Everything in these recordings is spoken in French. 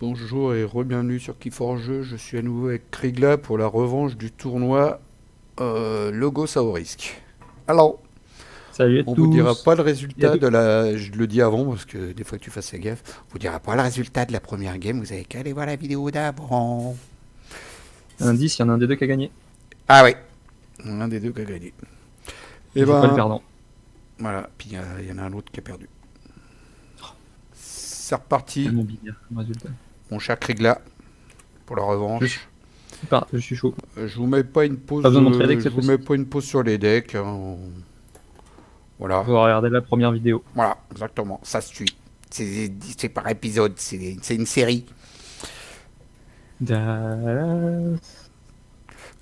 Bonjour et re-bienvenue sur Key4Jeux. Je suis à nouveau avec Krigla pour la revanche du tournoi Logo Saurisk. Alors, Salut à on vous dira tous. pas le Il y a résultat deux. de la. Je le dis avant parce que des fois que tu fasses gaffe. On vous dira pas le résultat de la première game. Vous avez qu'à aller voir la vidéo d'avant. Indice, il y en a un des deux qui a gagné. Ah oui, l'un des deux qui a gagné. Et Je joue pas le ben perdant. voilà. Puis il y en a un autre qui a perdu. C'est C'est reparti, tellement binaire comme résultat. mon cher Krigla, pour la Je suis, revanche. je suis chaud. Je vous mets pas une pause. Pas besoin de montrer les decks Je cette vous mets fois-ci. pas une pause sur les decks, hein. Voilà. Faut regarder la première vidéo. Voilà, exactement. Ça se suit. C'est par épisode, c'est une série. Dallas.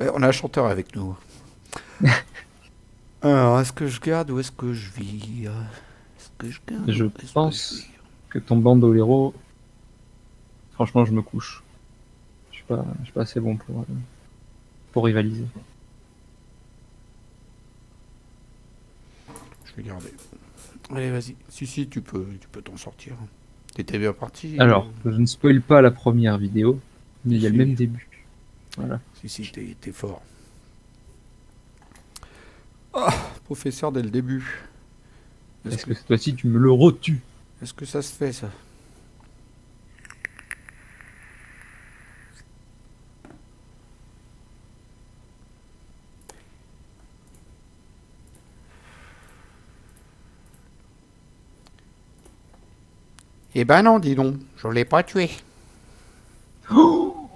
On a un chanteur avec nous. Alors, est-ce que je garde ou est-ce que je vire? Est-ce que je garde Je ou est-ce que je pense vire? que ton bandolero, franchement, je me couche. Je suis pas assez bon pour rivaliser. Je vais garder. Allez, vas-y. Si, tu peux t'en sortir. T'étais bien parti. Alors, je ne spoil pas la première vidéo, mais il y a le Si, même début. Voilà. si, t'es fort. Ah, professeur dès le début. Est-ce Est-ce que, que cette fois-ci, tu me le retues? est-ce que ça se fait, ça? Eh ben non, dis donc. Je l'ai pas tué. Oh,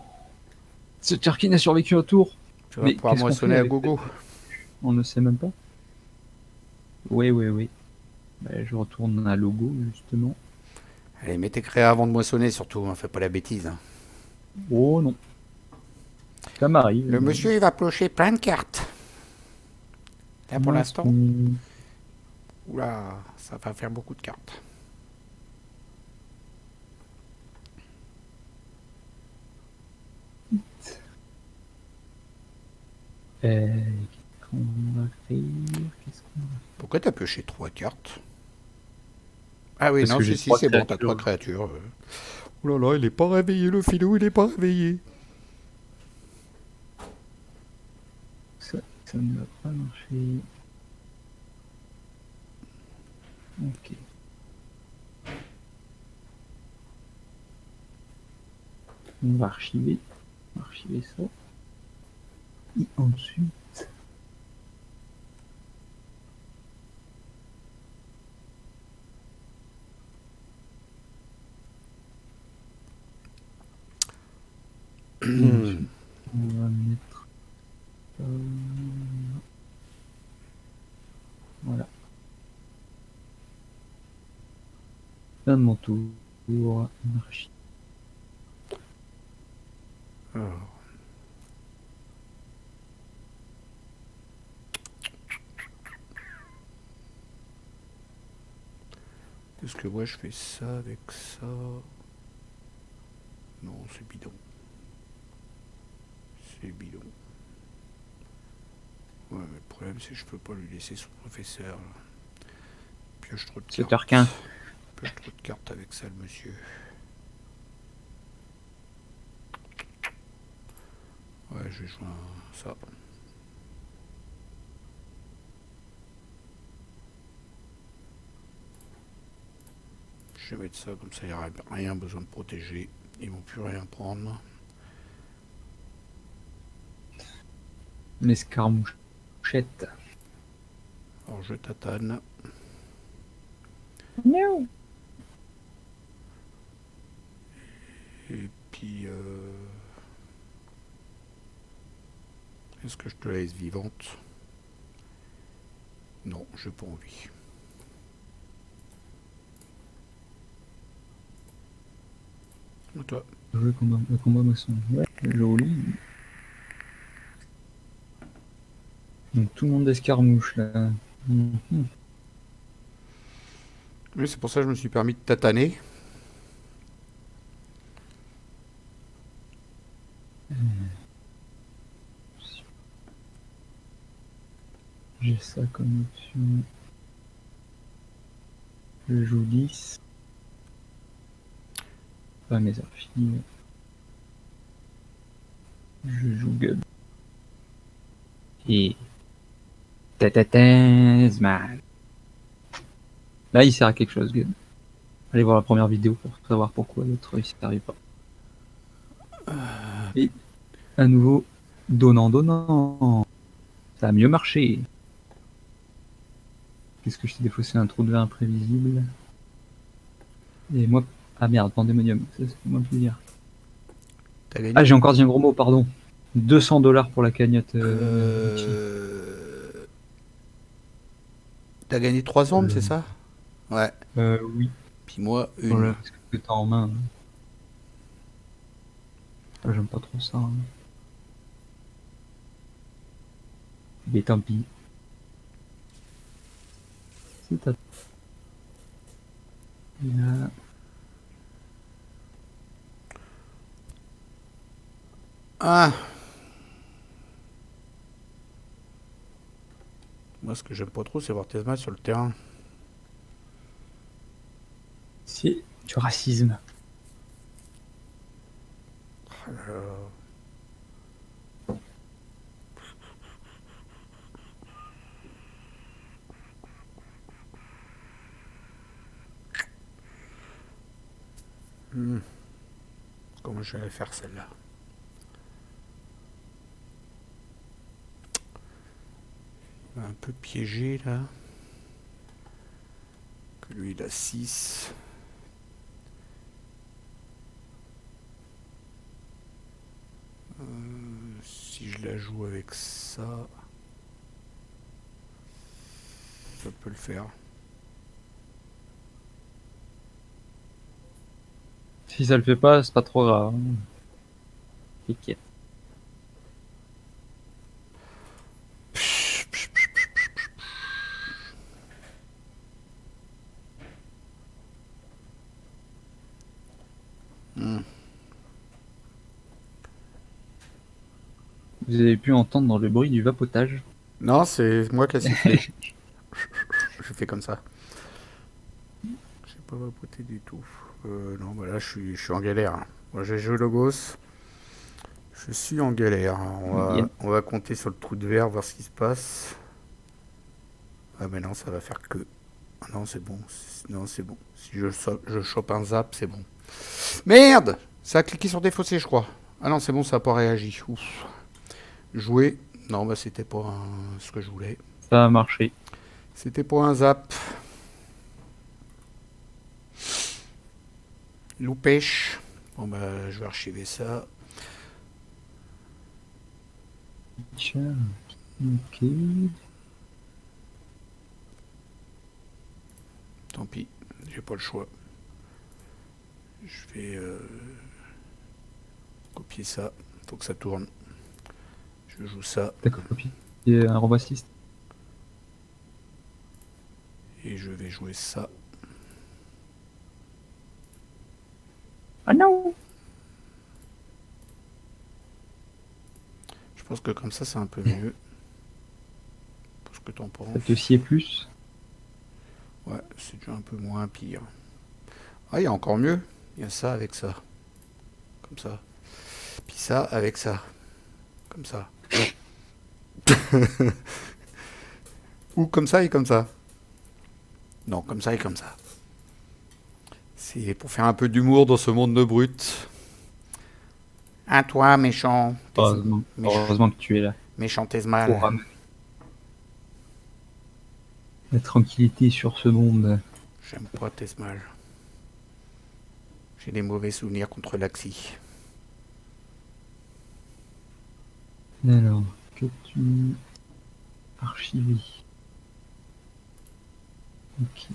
ce Turkin a survécu un tour. Tu vas Mais pouvoir qu'est-ce qu'on fait moissonner à avec gogo. On ne sait même pas. Oui, oui, oui. Bah, je retourne à logo, justement. Allez, mets tes créas avant de moissonner, surtout. Hein, fais pas la bêtise. Hein. Oh non, ça m'arrive. Le monsieur, il va piocher plein de cartes. Là, pour Moi, l'instant, oula, ça va faire beaucoup de cartes. qu'est-ce qu'on va faire Qu'est-ce qu'on va- Pourquoi t'as pioché 3 cartes? Ah oui, Parce non, que j'ai si, trois c'est bon, t'as trois créatures. créatures. Oh là là, il est pas réveillé, le filou, il est pas réveillé. Ça ne va pas marcher. Ok. On va archiver. On va archiver ça. Et ensuite. Et ensuite, on va mettre. Voilà. Fin de mon tour. On archive. Alors, est-ce que moi je fais ça avec ça? Non, c'est bidon. C'est bidon. Ouais, mais le problème, c'est que je peux pas lui laisser son professeur. Là. Pioche trop de Ce cartes. Turquin. Pioche trop de cartes avec ça, le monsieur. Ouais, je vais jouer ça. Je vais mettre ça, comme ça, il n'y aura rien besoin de protéger. Ils vont plus rien prendre. L'escarmouchette. Alors, je tatane. Miaou. Et puis, est-ce que je te laisse vivante? Non, j'ai pas envie. À toi. Le combat maçon. Ouais, joli. Donc tout le monde escarmouche là. Mhm. Oui, c'est pour ça que je me suis permis de tataner. J'ai ça comme option. Je joue 10. pas mes archives. Je joue God. Et... man. Là, il sert à quelque chose, God. Allez voir la première vidéo pour savoir pourquoi l'autre il servait pas. Et à nouveau, donnant. Ça a mieux marché. Qu'est-ce que je t'ai défaussé un trou de verre imprévisible. Et moi... Ah merde, Pandemonium, ça c'est moins plaisir. T'as gagné Ah, j'ai encore dit un gros mot, pardon. 200$ pour la cagnotte. T'as gagné 3 ondes, c'est ça? Ouais. Oui. Puis moi, une. Voilà, parce que t'as en main. Ah, j'aime pas trop ça. Mais tant pis. C'est à... Là. Ah. Moi, ce que j'aime pas trop, c'est voir Tesma sur le terrain. C'est du racisme. Oh là là. Comment je vais faire celle-là? Il m'a un peu piégé là. Que lui il a 6. Si je la joue avec ça, ça peut le faire. Si ça le fait pas, c'est pas trop grave. T'inquiète. Vous avez pu entendre le bruit du vapotage. Non, c'est moi qui ai sifflé. Je fais comme ça. J'ai pas vapoté du tout. Non, bah là je suis en galère. Moi j'ai joué Logos. Je suis en galère. On va compter sur le trou de verre, voir ce qui se passe. Ah mais non, ça va faire que. Ah non, c'est bon. Non, c'est bon. Si je chope un zap, c'est bon. Merde! Ça a cliqué sur défausser, je crois. Ah non, c'est bon, ça n'a pas réagi. Ouf. Jouer. Non, bah c'était pas ce que je voulais. Ça a marché. C'était pas un zap. Loupèche. Bon bah je vais archiver ça. Tiens, ok. Tant pis, j'ai pas le choix. Je vais copier ça. Faut que ça tourne. Je joue ça. D'accord, copie. Et un renvoi assist. Et je vais jouer ça. Ah non! Je pense que comme ça, c'est un peu mieux. Parce que t'en penses? Ça te sied plus? Ouais, c'est déjà un peu moins pire. Ah, il y a encore mieux. Il y a ça avec ça. Comme ça. Puis ça avec ça. Comme ça. Ou comme ça et comme ça. Non, comme ça et comme ça. C'est pour faire un peu d'humour dans ce monde de brutes. À toi, méchant. Heureusement que tu es là. Méchant Tesmal. Pour ramener la tranquillité sur ce monde. J'aime pas Tesmal. J'ai des mauvais souvenirs contre Laxi. Alors, que tu archivé. Ok.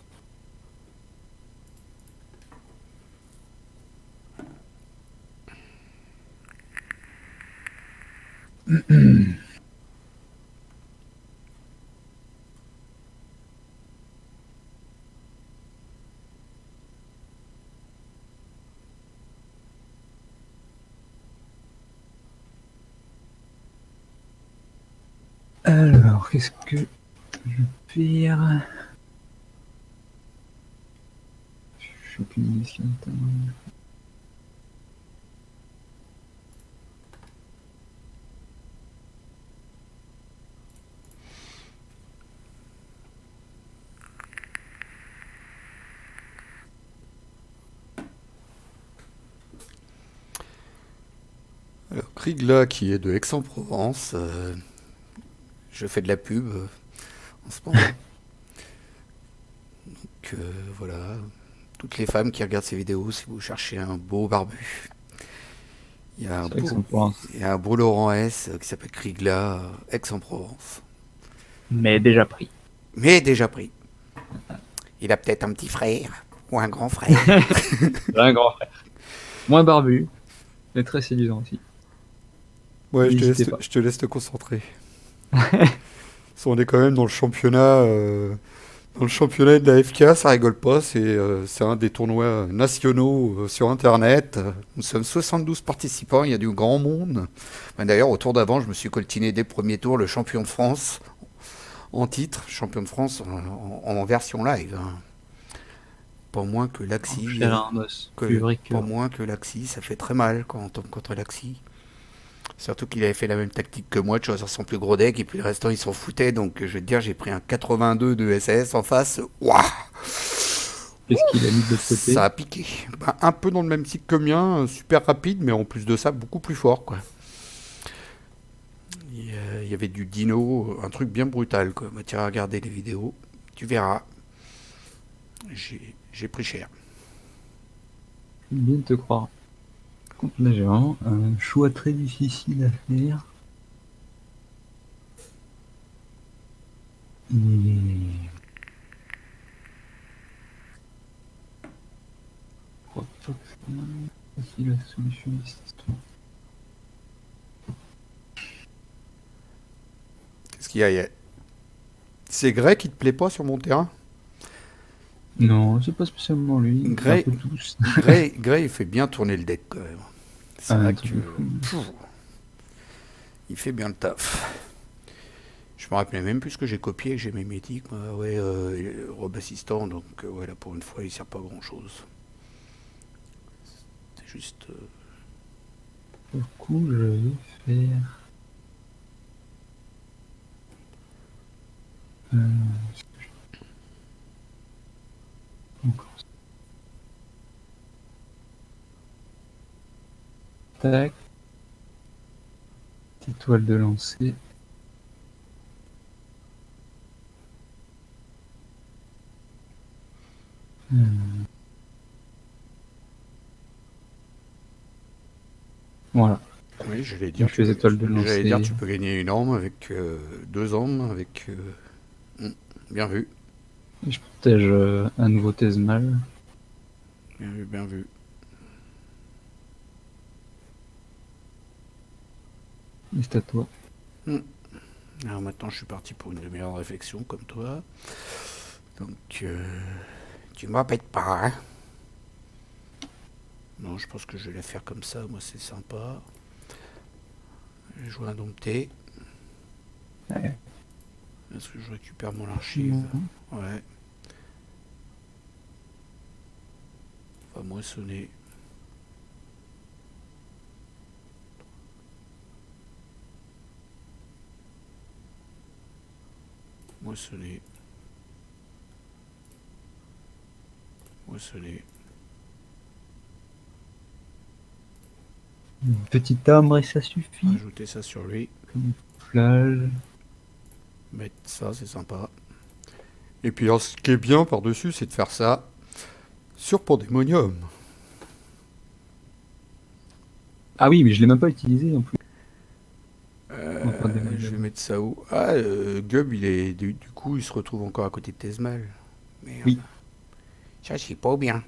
Alors, qu'est-ce que je vais faire? Je suis aucune idée ce qu'il y a à l'intérieur. Alors, Krigla, qui est de Aix-en-Provence, je fais de la pub en ce moment. Que voilà, toutes les femmes qui regardent ces vidéos, si vous cherchez un beau barbu, il y a un C'est vrai que ça beau, me pense. il y a un beau Laurent S qui s'appelle Krigla, Aix-en-Provence. Mais déjà pris. Mais déjà pris. Il a peut-être un petit frère ou un grand frère. J'ai un grand frère. Moins barbu, mais très séduisant aussi. Ouais, N'hésitez pas. je te laisse te concentrer. On est quand même dans le championnat de la FK, ça rigole pas. C'est un des tournois nationaux sur Internet. Nous sommes 72 participants, il y a du grand monde. Ben, d'ailleurs, au tour d'avant, je me suis coltiné dès le premier tour le champion de France en titre, champion de France en version live, hein. Pas moins que En Laxi, chair et en os, plus vrai que pas vrai. moins que Laxi, ça fait très mal quand on tombe contre Laxi. Surtout qu'il avait fait la même tactique que moi, de choisir son plus gros deck, et puis le restant, ils s'en foutaient. Donc, je vais te dire, j'ai pris un 82 de SS en face. Waouh, Qu'est-ce qu'il a mis de l'autre ça côté? a piqué. Ben, un peu dans le même cycle que le mien, super rapide, mais en plus de ça, beaucoup plus fort, quoi. Il y avait du dino, un truc bien brutal, quoi. Bah, tu iras regarder les vidéos, tu verras. J'ai pris cher. Bien de te croire. Contre là, j'ai vraiment un choix très difficile à faire. Et je crois pas que c'est la solution de cette histoire. Qu'est-ce qu'il y a, C'est Grey qui te plaît pas sur mon terrain? Non, c'est pas spécialement lui. C'est un Grey, peu tous. Grey, il fait bien tourner le deck, quand même. C'est Un vrai truc que... de fou. Il fait bien le taf. Je me rappelais même plus ce que j'ai copié, que j'ai mes mythiques. Ouais, Rob Assistant, donc ouais, là pour une fois, il sert pas à grand chose. C'est juste. Du coup, je vais faire. Euh, encore. Tac. Petite toile de lancer. Voilà. Oui, Je fais étoile de j'allais dire, lancer. tu peux gagner une arme avec deux armes, avec. Bien vu, Et je protège un nouveau Tesmal. bien vu, bien vu. Et c'est à toi. Hmm. Alors maintenant, je suis parti pour une demi-heure de réflexion, comme toi. Donc, tu m'embêtes pas, hein? Non, je pense que je vais la faire comme ça, moi c'est sympa. Je vais jouer un dompté. Ouais. Est-ce que je récupère mon archive? Ouais. On va moissonner. Moissonner. Moissonner. Une petite arbre et ça suffit. Rajouter ça sur lui. Camouflage. Mettre ça, c'est sympa. Et puis alors, ce qui est bien par-dessus, c'est de faire ça sur Pandemonium. Ah oui, mais je l'ai même pas utilisé en plus. Enfin, des Je vais modèles. mettre ça où? Ah, Gub, du coup, il se retrouve encore à côté de Tesmal. Merde. Oui. Ça, c'est pas bien.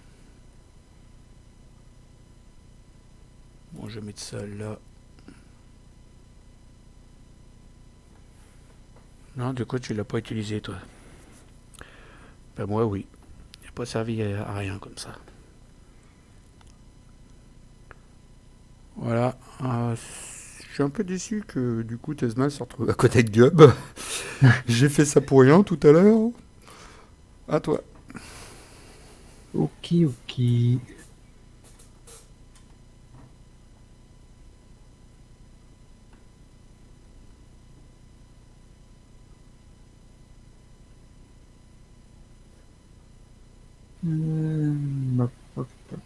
Bon, je vais mettre ça là. Non, du coup, tu l'as pas utilisé, toi. Ben, moi, oui. Il n'a pas servi à rien comme ça. Voilà. Je suis un peu déçu que, du coup, Tesmal se retrouve à côté de Gub. J'ai fait ça pour rien tout à l'heure. À toi. Ok, ok. Hop, hop, hop.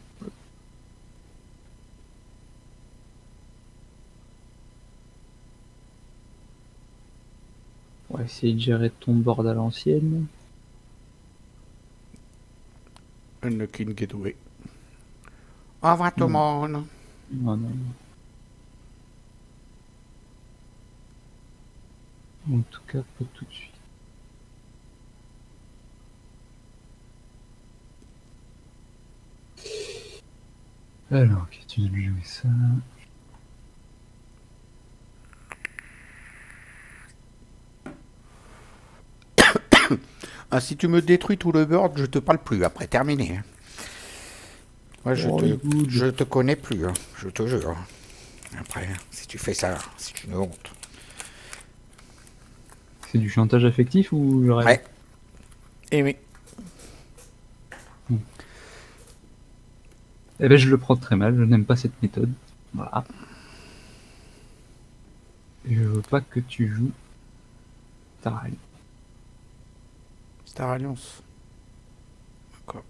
On va essayer de gérer ton board à l'ancienne. Unlocking Gateway. Au revoir tout le Non, monde. non, non. En tout cas, pas tout de suite. Alors, qu'est-ce que tu veux jouer ça? Ah, si tu me détruis tout le board, je te parle plus. Après, terminé. Moi, Oh, good. je te connais plus. Hein. Je te jure. Après, si tu fais ça, c'est une honte. C'est du chantage affectif ou je rêve? Ouais. Et oui. Eh ben, je le prends très mal. Je n'aime pas cette méthode. Voilà. Je veux pas que tu joues Star Alliance. Star Alliance. D'accord.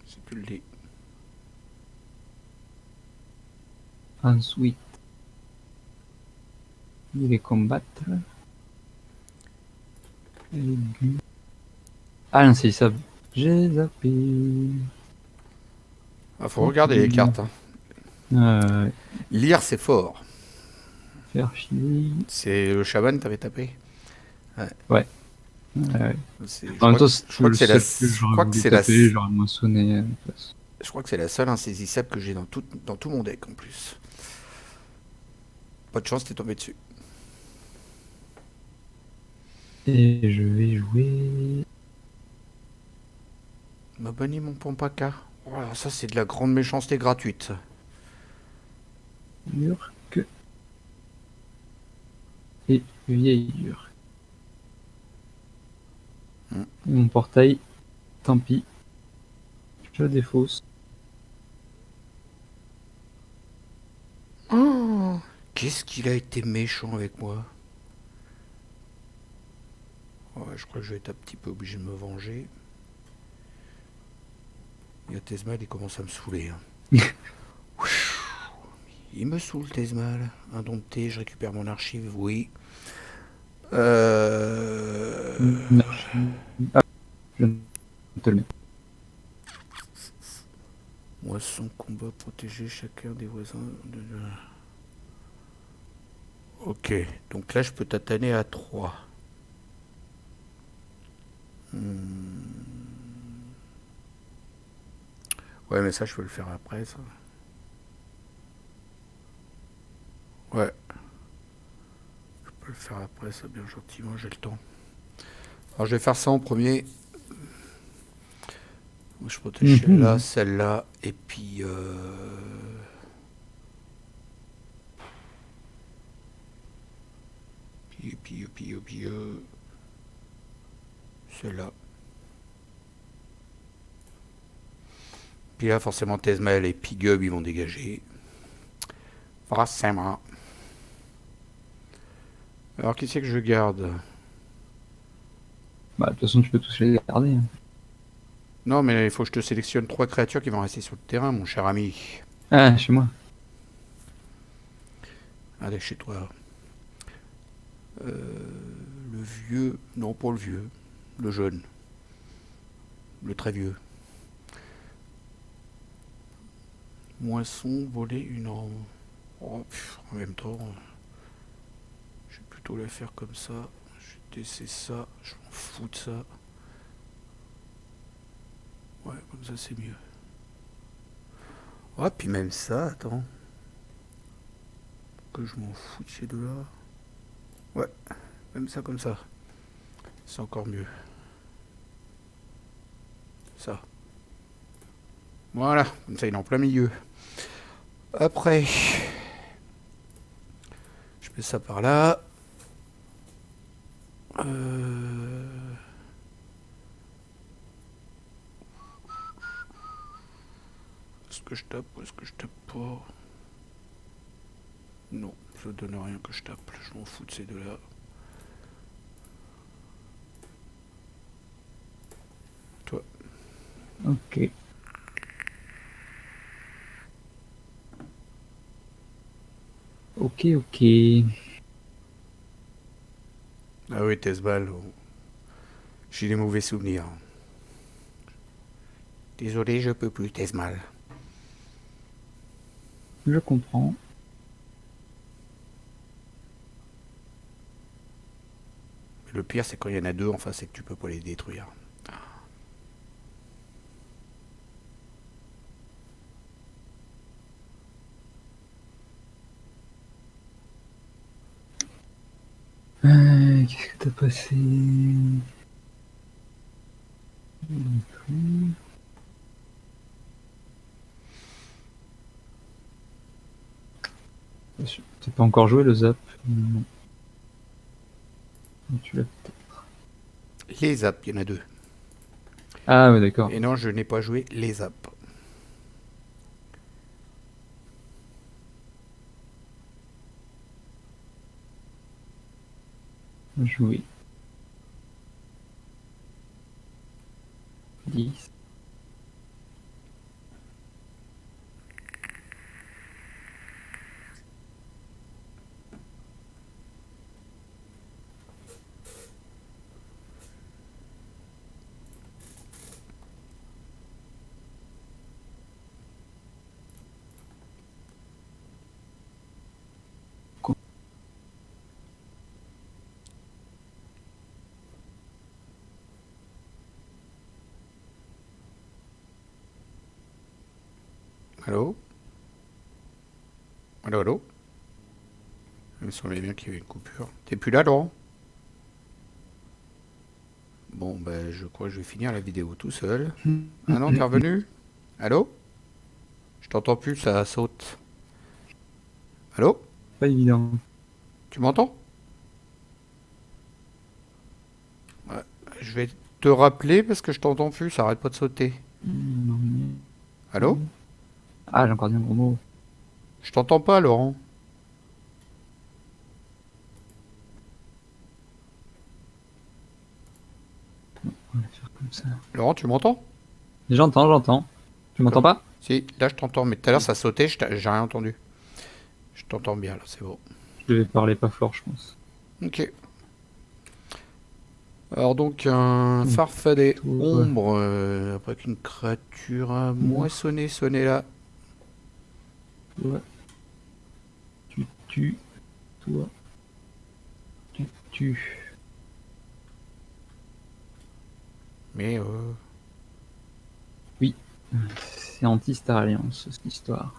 Si tu le dis. Ensuite, il va combattre. Aigu. Ah non, c'est ça. J'ai zappé. Ah, faut regarder les cartes. Hein. Euh, Lire, c'est fort. Faire chier. C'est le chaman t'avais tapé. Ouais. Ouais. Je En même crois temps, que, c'est je crois que le c'est la, seul que je j'aurais crois que voulu c'est la, taper, j'aurais moissonné à la place. je crois que c'est la seule insaisissable que j'ai dans tout mon deck en plus. Pas de chance, t'es tombé dessus. Et je vais jouer. M'a banni mon Pompaka. Voilà, ça c'est de la grande méchanceté gratuite. Urk. Et vieille Urk. Mon portail, tant pis. Je défausse. Oh, qu'est-ce qu'il a été méchant avec moi. Ouais, je crois que je vais être un petit peu obligé de me venger. Il y a Tezmal, il commence à me saouler. Hein. Il me saoule, Tezmal. Indompté, je récupère mon archive, oui. Une archive. Ah, je te le mets. Moisson, combat, protéger chacun des voisins. Ok, donc là je peux tataner à 3. Ouais, mais ça je peux le faire après, ça. Ouais. Je peux le faire après, ça, bien gentiment, j'ai le temps. Alors je vais faire ça en premier. Je protège celle-là, celle-là, et puis... Puis celle-là. Puis là, forcément, Tezmal et Pigub, ils vont dégager. Forcément. Alors, qui c'est que je garde? Bah, de toute façon, tu peux tous les garder. Hein. Non, mais il faut que je te sélectionne 3 créatures qui vont rester sur le terrain, mon cher ami. Ah, chez moi. Allez, chez toi. Le vieux... Non, pas le vieux. Le jeune. Le très vieux. Moisson, voler une arme. Oh, en même temps... Je vais plutôt la faire comme ça. Je vais tester ça. Je m'en fous de ça. Ouais, comme ça c'est mieux. Ah, puis même ça, attends. Que je m'en fous de ces deux-là. Ouais, même ça comme ça. C'est encore mieux. Ça. Voilà, comme ça il est en plein milieu. Après, je mets ça par là. Est-ce que je tape ou est-ce que je tape pas? Non, ça donne rien que je tape. Je m'en fous de ces deux-là. Toi. Ok. Ok, ok. Ah oui, Tesbal, j'ai des mauvais souvenirs. Désolé, je peux plus, Tesmal. Je comprends. Le pire, c'est quand il y en a deux en face et que tu peux pas les détruire. Qu'est-ce que t'as passé? Non plus. T'as pas encore joué le zap? Non. Tu l'as peut-être. Les zaps, il y en a deux. Ah ouais, d'accord. Et non, je n'ai pas joué les zaps. Jouer. 10. Allô? Allô, allô? Il me semblait bien qu'il y avait une coupure. T'es plus là, Laurent? Bon, ben, je crois que je vais finir la vidéo tout seul. Ah non, t'es revenu? Allô? Je t'entends plus, ça saute. Allô? Pas évident. Tu m'entends? Ouais, je vais te rappeler parce que je t'entends plus, ça arrête pas de sauter. Allô? Ah, j'ai encore dit un gros mot. Je t'entends pas, Laurent. On va faire comme ça. Laurent, tu m'entends? J'entends, j'entends. Tu m'entends D'accord. pas? Si, là je t'entends, mais tout à l'heure ça sautait, j'ai rien entendu. Je t'entends bien, là, c'est bon. Je devais parler pas fort, je pense. Ok. Alors donc un farfadet Ouais. ombre après qu'une créature a moissonné sonné là. Toi, tu tues. Toi, tu tues. Mais Oui. C'est anti-Star Alliance, cette histoire.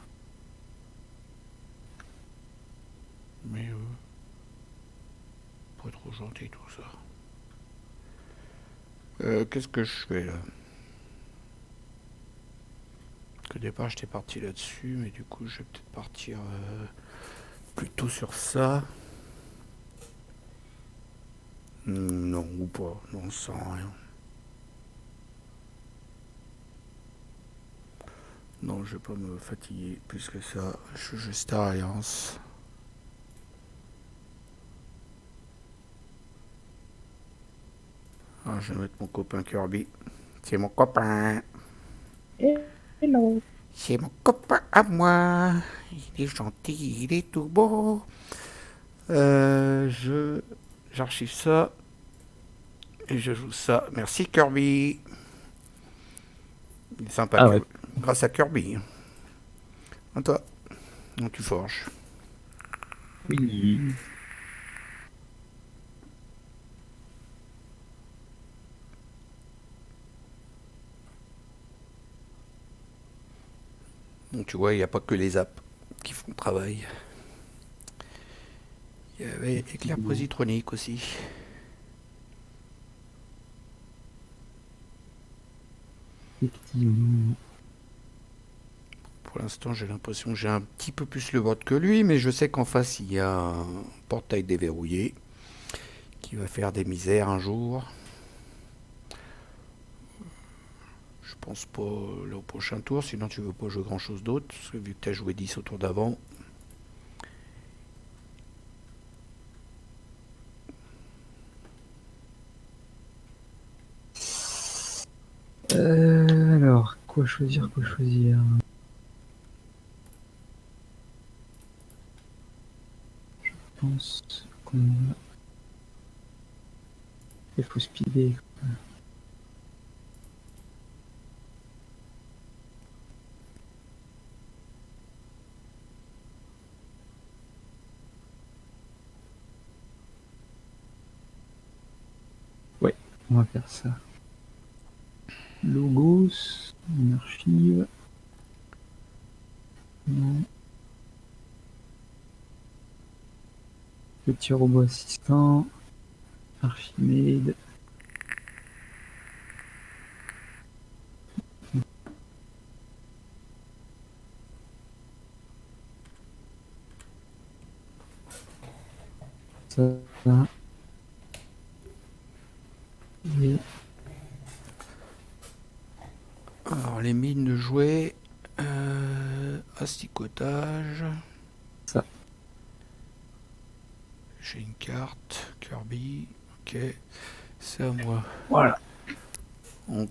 mais pas trop gentil tout ça. Qu'est-ce que je fais là? Au départ j'étais parti là-dessus, mais du coup je vais peut-être partir plutôt sur ça. Non ou pas, non ça sert à rien. Non, je vais pas me fatiguer plus que ça. Je joue Star Alliance. Ah, je vais mettre mon copain Kirby. C'est mon copain. Hello. C'est mon copain à moi. Il est gentil, il est tout beau. J'archive ça. Et je joue ça. Merci Kirby. Il est sympa Ah ouais. Kirby. Grâce à Kirby. À toi. Donc tu forges. Oui. Donc tu vois, il n'y a pas que les apps qui font le travail. Il y avait Éclair Positronique aussi. Effectivement. Pour l'instant, j'ai l'impression que j'ai un petit peu plus le vote que lui, mais je sais qu'en face, il y a un portail déverrouillé qui va faire des misères un jour. Je pense pas là au prochain tour, sinon tu veux pas jouer grand chose d'autre, parce que vu que tu as joué 10 au tour d'avant. Alors, quoi choisir, quoi choisir? Je pense qu'on va Il faut speeder. Ouais, on va faire ça. Logos, on archive. Non. Petit robot assistant. Archimède. Ça. Et Alors, les mines de jouets. Asticotage. ça. J'ai une carte. Kirby. Ok. C'est à moi. Voilà. Donc,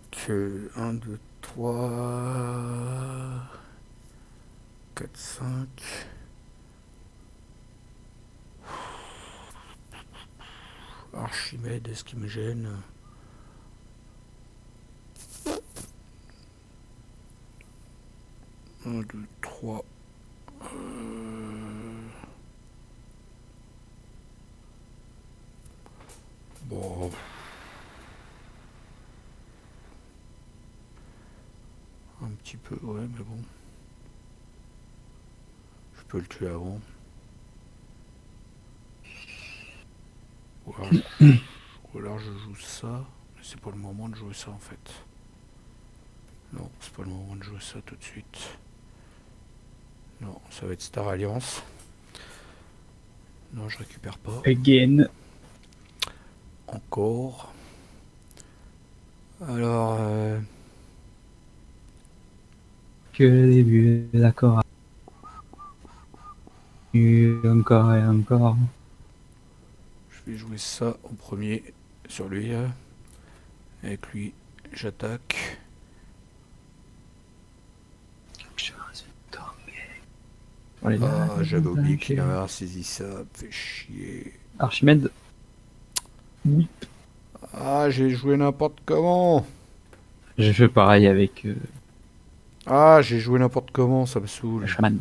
1, 2, 3, 4, 5. Archimède, est-ce qu'il me gêne? Un, deux, trois. Bon. Un petit peu, ouais, mais bon. Je peux le tuer avant. Ou alors je joue ça. Mais c'est pas le moment de jouer ça en fait. Non, c'est pas le moment de jouer ça tout de suite. Non, ça va être Star Alliance. Non, je récupère pas. Again. Encore. Alors, Que le début, d'accord. Encore et encore. je vais jouer ça en premier sur lui. Avec lui, j'attaque. Ah, j'avais oublié qu'il avait insaisissable. Fait chier. Archimède. Oui. Ah, j'ai joué n'importe comment. J'ai fait pareil avec Ah, j'ai joué n'importe comment, ça me saoule. le chaman.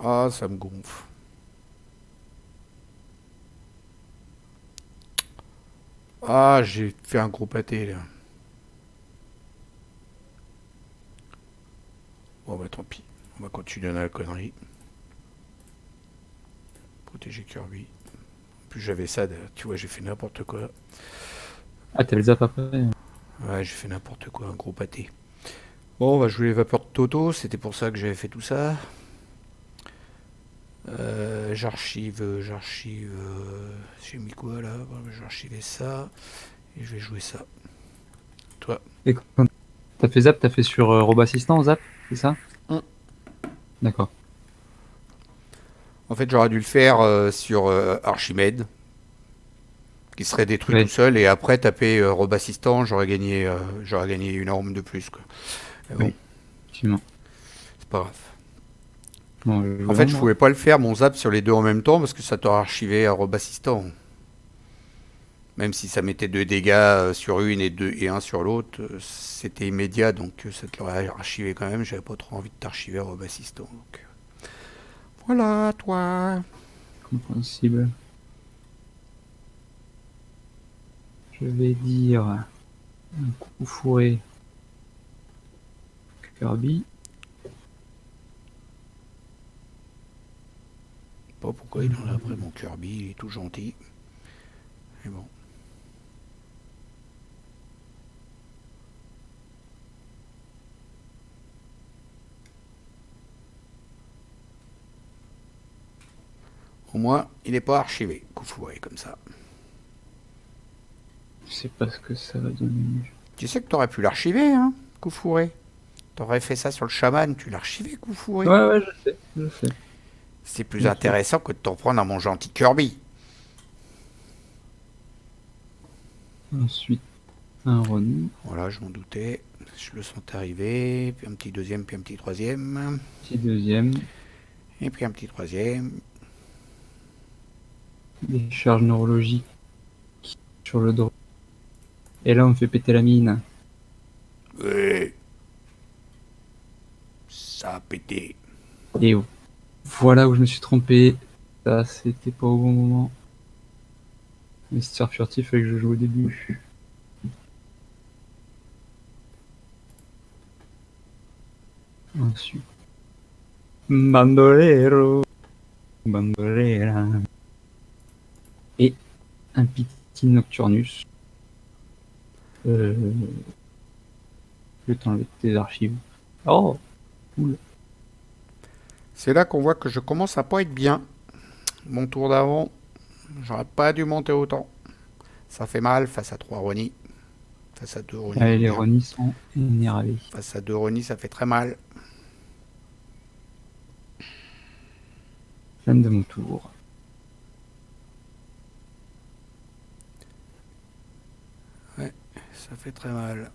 Ah, ça me gonfle. Ah, j'ai fait un gros pâté là. Bon bah tant pis, on va continuer dans la connerie. Protéger Kirby. En plus j'avais ça, tu vois, j'ai fait n'importe quoi. Ah, t'as les zap après? Ouais, j'ai fait n'importe quoi, un gros pâté. Bon, on va jouer les vapeurs de Toto, c'était pour ça que j'avais fait tout ça. J'archive. J'ai mis quoi là? J'ai archivé ça. Et je vais jouer ça. Toi. Et quand t'as fait zap, t'as fait sur robot assistant zap, c'est ça? D'accord. En fait, j'aurais dû le faire sur Archimède, qui serait détruit Ouais. tout seul, et après taper Rob Assistant, j'aurais gagné une arme de plus. Quoi. Mais bon, Oui, effectivement. c'est pas grave. Bon, En fait, je pouvais pas le faire, mon zap, sur les deux en même temps, parce que ça t'aurait archivé à Rob Assistant. Même si ça mettait 2 dégâts sur une et un sur l'autre, c'était immédiat, donc ça te l'aurait archivé quand même. J'avais pas trop envie de t'archiver Rob Assistant. Donc. Voilà, toi. compréhensible. Je vais dire un coup fourré Kirby. Pas pourquoi il en a après mon Kirby, il est tout gentil. Mais bon. Au moins, il n'est pas archivé. Coup fourré comme ça. Je sais pas ce que ça va donner. Tu sais que t'aurais pu l'archiver, hein, coup fourré. T'aurais fait ça sur le chaman, tu l'archivais, coup fourré. Ouais, je sais. C'est plus intéressant que de t'en prendre à mon gentil Kirby. Ensuite, un Ronin. Voilà, je m'en doutais. Je le sens arriver. Puis un petit deuxième, puis un petit troisième. Petit deuxième. Et puis un petit troisième. des charges neurologiques sur le dos. Et là, on me fait péter la mine. Ouais. Ça a pété. Et voilà où je me suis trompé. Ça, c'était pas au bon moment. Mister Furtif, fallait que je joue au début. Ensuite. Bandolero. Bandolera. Et un petit Nocturnus. Je vais t'enlever tes archives. Oh, cool. C'est là qu'on voit que je commence à pas être bien. Mon tour d'avant, j'aurais pas dû monter autant. Ça fait mal face à 3 Ronnie. Face à 2 Ronnie, Allez, je veux les dire. Ronis sont énervés. Face à 2 Ronnie, ça fait très mal. Fin de mon tour. Ouais, ça fait très mal.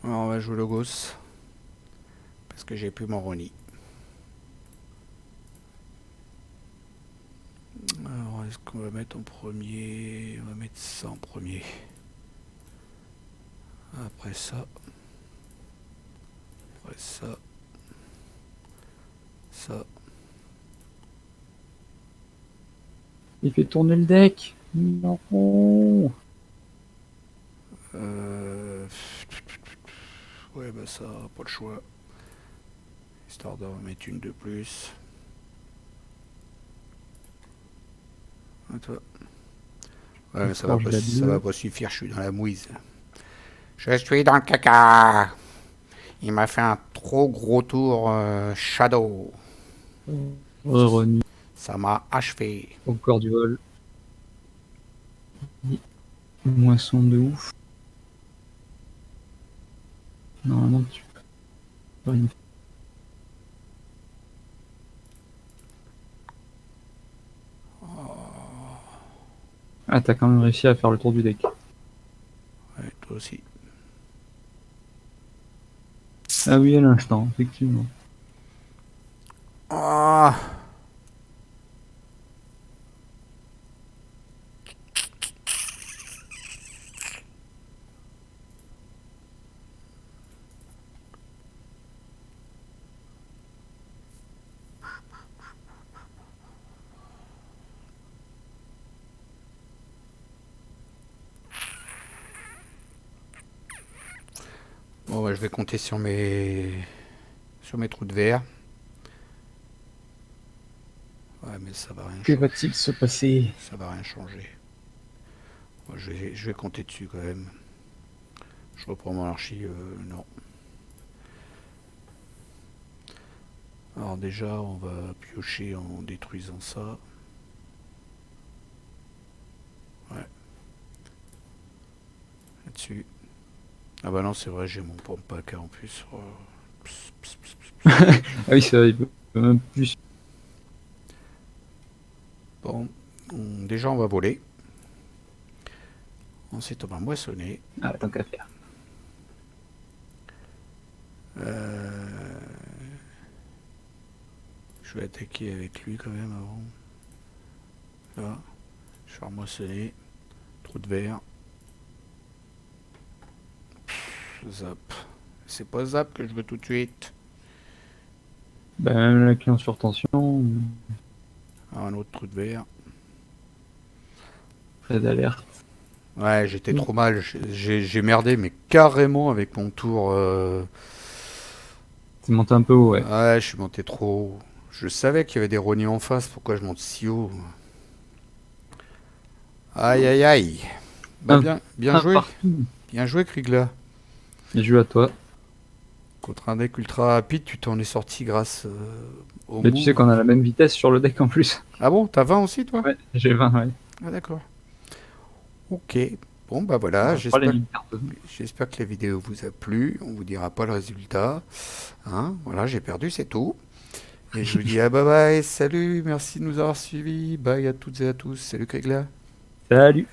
Alors on va jouer le gosse. Parce que j'ai plus mon Ronnie. Alors est-ce qu'on va mettre en premier? On va mettre ça en premier. Après ça. Après ça. Ça. Il fait tourner le deck. Non. Ouais, bah ça, pas le choix. Histoire d'en mettre une de plus. À toi. Ouais, mais ça va, ça va pas suffire, je suis dans la mouise. Je suis dans le caca. Il m'a fait un trop gros tour Shadow. Ronnie. Ça m'a achevé. Encore du vol. Moisson de ouf. Normalement, tu peux rien faire. Ah, t'as quand même réussi à faire le tour du deck. Ouais, toi aussi. Ah oui, à l'instant, effectivement. Ah. Bon, ouais, je vais compter sur mes trous de verre. Ouais, mais ça va rien Que changer. va-t-il se passer? Ça va rien changer. Bon, je vais compter dessus quand même. Je reprends mon archi. Non. Alors déjà, on va piocher en détruisant ça. Ouais. Là-dessus. Ah bah non, c'est vrai, j'ai mon Pompaca en plus. Oh. Pss, pss, pss, pss. Ah oui, ça, il peut même plus. Bon, déjà on va voler. Ensuite on va moissonner. Ah, tant qu'à faire. Je vais attaquer avec lui quand même avant. Là, je vais moissonner. Trou de verre. Zap. C'est pas zap que je veux tout de suite. Bah, même la client sur tension, Un autre trou de verre. pas d'alerte. Ouais, j'étais trop mal. J'ai merdé, mais carrément avec mon tour. C'est monté un peu haut, ouais. Ouais, je suis monté trop haut. Je savais qu'il y avait des Ronnies en face. Pourquoi je monte si haut? Aïe aïe aïe. Bah bien joué. Partout. Bien joué, Krigla. Bien joué à toi. Contre un deck ultra rapide, tu t'en es sorti grâce au Mais tu move. sais qu'on a la même vitesse sur le deck en plus. Ah bon, t'as 20 aussi, toi? Ouais, j'ai 20, ouais. Ah d'accord. Ok. Bon, bah voilà, On va pas les mille cartes. j'espère que la vidéo vous a plu. On vous dira pas le résultat. Hein, voilà, j'ai perdu, c'est tout. Et je vous dis à bye bye, salut, merci de nous avoir suivis. Bye à toutes et à tous. Salut, Krigla. Salut.